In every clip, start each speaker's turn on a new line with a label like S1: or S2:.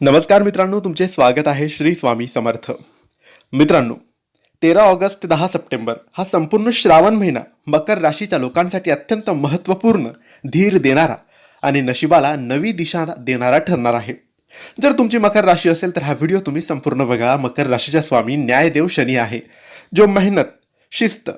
S1: नमस्कार मित्रांनो, तुमचे स्वागत आहे श्री स्वामी समर्थ. मित्रांनो, 13 ऑगस्ट ते 10 सप्टेंबर हा संपूर्ण श्रावण महिना मकर राशीच्या लोकांसाठी अत्यंत महत्त्वपूर्ण, धीर देणारा आणि नशिबाला नवी दिशा देणारा ठरणार आहे. जर तुमची मकर राशी असेल तर हा व्हिडिओ तुम्ही संपूर्ण बघा. मकर राशीचा स्वामी न्यायदेव शनी आहे, जो मेहनत, शिस्त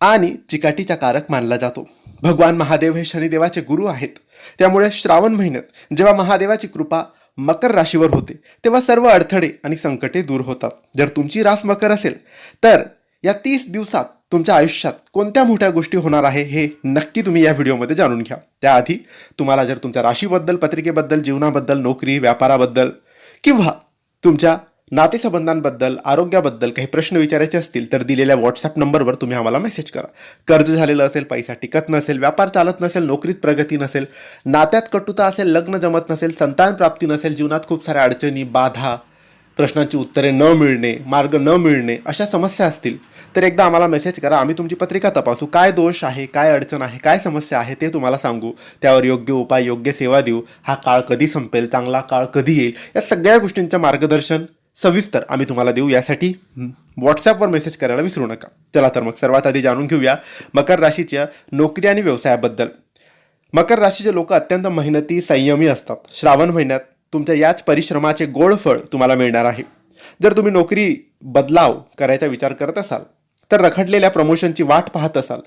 S1: आणि चिकाटीचा कारक मानला जातो. भगवान महादेव हे शनिदेवाचे गुरु आहेत. त्यामुळे श्रावण महिन्यात जेव्हा महादेवाची कृपा मकर राशीवर होते तेव्हा सर्व अडथळे आणि संकटे दूर होतात. जर तुमची रास मकर असेल तर या 30 दिवसात तुमच्या आयुष्यात कोणत्या मोठ्या गोष्टी होणार आहे हे नक्की तुम्ही या व्हिडिओमध्ये जाणून घ्या. त्याआधी तुम्हाला जर तुमच्या राशीबद्दल, पत्रिकेबद्दल, जीवनाबद्दल, नोकरी, व्यापाराबद्दल किंवा तुमच्या नातेसंबंधांबद्दल, आरोग्याबद्दल काही प्रश्न विचारायचे असतील तर दिलेल्या व्हॉट्सॲप नंबरवर तुम्ही आम्हाला मेसेज करा. कर्ज झालेलं असेल, पैसा टिकत नसेल, व्यापार चालत नसेल, नोकरीत प्रगती नसेल, नात्यात कटुता असेल, लग्न जमत नसेल, संतान प्राप्ती नसेल, जीवनात खूप साऱ्या अडचणी, बाधा, प्रश्नांची उत्तरे न मिळणे, मार्ग न मिळणे, अशा समस्या असतील तर एकदा आम्हाला मेसेज करा. आम्ही तुमची पत्रिका तपासू. काय दोष आहे, काय अडचण आहे, काय समस्या आहे ते तुम्हाला सांगू. त्यावर योग्य उपाय, योग्य सेवा देऊ. हा काळ कधी संपेल, चांगला काळ कधी येईल, या सगळ्या गोष्टींचं मार्गदर्शन सविस्तर आम्ही तुम्हाला देऊ. यासाठी व्हॉट्सॲपवर मेसेज करायला विसरू नका. चला तर मग सर्वात आधी जाणून घेऊया मकर राशीच्या नोकरी आणि व्यवसायाबद्दल. मकर राशीचे लोक अत्यंत मेहनती, संयमी असतात. श्रावण महिन्यात तुमच्या याच परिश्रमाचे गोड फळ तुम्हाला मिळणार आहे. जर तुम्ही नोकरी बदलाव करायचा विचार करत असाल तर रखडलेल्या प्रमोशनची वाट पाहत असाल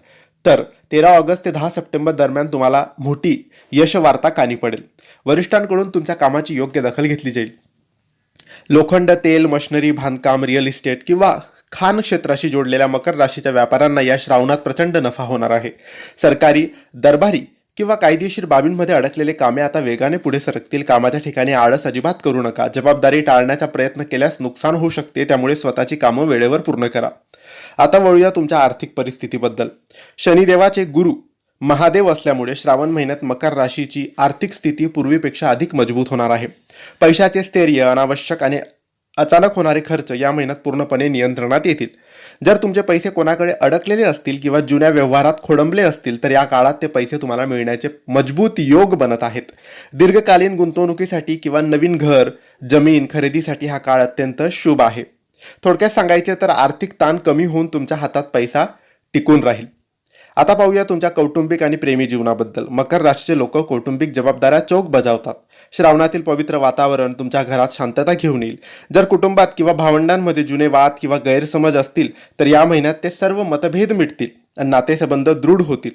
S1: तर 13 ऑगस्ट ते 10 सप्टेंबर दरम्यान तुम्हाला मोठी यशवार्ता कानी पडेल. वरिष्ठांकडून तुमच्या कामाची योग्य दखल घेतली जाईल. लोखंड, तेल, मशिनरी, बांधकाम, रिअल इस्टेट किंवा खाण क्षेत्राशी जोडलेल्या मकर राशीच्या व्यापाऱ्यांना या श्रावणात प्रचंड नफा होणार आहे. सरकारी, दरबारी किंवा कायदेशीर बाबींमध्ये अडकलेले कामे आता वेगाने पुढे सरकतील. कामाच्या ठिकाणी आळस अजिबात करू नका. जबाबदारी टाळण्याचा प्रयत्न केल्यास नुकसान होऊ शकते. त्यामुळे स्वतःची कामं वेळेवर पूर्ण करा. आता वळूया तुमच्या आर्थिक परिस्थितीबद्दल. शनिदेवाचे गुरु महादेव असल्यामुळे श्रावण महिन्यात मकर राशीची आर्थिक स्थिती पूर्वीपेक्षा अधिक मजबूत होणार आहे. पैशाचे स्थैर्य, अनावश्यक आणि अचानक होणारे खर्च या महिन्यात पूर्णपणे नियंत्रणात येतील. जर तुमचे पैसे कोणाकडे अडकलेले असतील किंवा जुन्या व्यवहारात खोडंबले असतील तर या काळात ते पैसे तुम्हाला मिळण्याचे मजबूत योग बनत आहेत. दीर्घकालीन गुंतवणुकीसाठी किंवा नवीन घर, जमीन खरेदीसाठी हा काळ अत्यंत शुभ आहे. थोडक्यात सांगायचे तर आर्थिक ताण कमी होऊन तुमच्या हातात पैसा टिकून राहील. आता पाहूया तुमच्या कौटुंबिक आणि प्रेमी जीवनाबद्दल. मकर राशीचे लोक कौटुंबिक जबाबदाऱ्या चोख बजावतात. श्रावणातील पवित्र वातावरण तुमच्या घरात शांतता घेऊन येईल. जर कुटुंबात किंवा भावंडांमध्ये जुने वाद किंवा गैरसमज असतील तर या महिन्यात ते सर्व मतभेद मिटतील आणि नातेसंबंध दृढ होतील.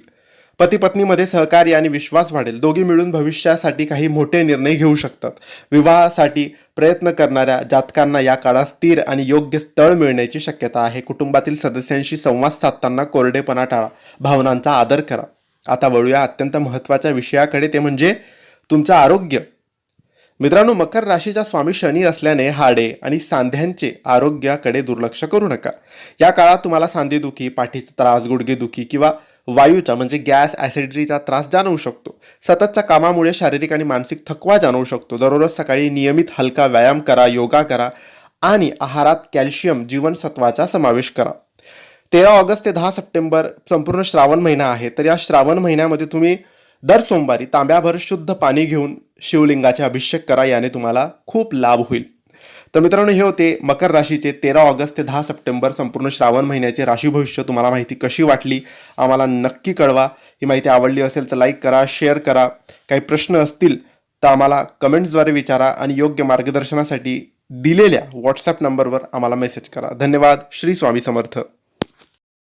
S1: पती पत्नीमध्ये सहकार्य आणि विश्वास वाढेल. दोघी मिळून भविष्यासाठी काही मोठे निर्णय घेऊ शकतात. विवाहासाठी प्रयत्न करणाऱ्या जातकांना या काळात स्थिर आणि योग्य स्थळ मिळण्याची शक्यता आहे. कुटुंबातील सदस्यांशी संवाद साधताना कोरडेपणा टाळा, भावनांचा आदर करा. आता वळूया अत्यंत महत्त्वाच्या विषयाकडे, ते म्हणजे तुमचं आरोग्य. मित्रांनो, मकर राशीचा स्वामी शनी असल्याने हाडे आणि सांध्यांचे आरोग्याकडे दुर्लक्ष करू नका. या काळात तुम्हाला सांधेदुखी, पाठीचा त्रास, गुडघेदुखी किंवा वायूचा म्हणजे गॅस, ॲसिडिटीचा त्रास जाणवू शकतो. सततच्या कामामुळे शारीरिक आणि मानसिक थकवा जाणवू शकतो. दररोज सकाळी नियमित हलका व्यायाम करा, योगा करा आणि आहारात कॅल्शियम, जीवनसत्वाचा समावेश करा. 13 ऑगस्ट ते 10 सप्टेंबर संपूर्ण श्रावण महिना आहे. तर या श्रावण महिन्यामध्ये तुम्ही दर सोमवारी तांब्याभर शुद्ध पाणी घेऊन शिवलिंगाचे अभिषेक करा. याने तुम्हाला खूप लाभ होईल. तर मित्रांनो, हे होते मकर राशीचे 13 ऑगस्ट ते 10 सप्टेंबर संपूर्ण श्रावण महिन्याचे राशी भविष्य. तुम्हाला माहिती कशी वाटली आम्हाला नक्की कळवा. ही माहिती आवडली असेल तर लाईक करा, शेअर करा. काही प्रश्न असतील तर आम्हाला कमेंट्सद्वारे विचारा आणि योग्य मार्गदर्शनासाठी दिलेल्या व्हॉट्सॲप नंबरवर आम्हाला मेसेज करा. धन्यवाद. श्री स्वामी समर्थ.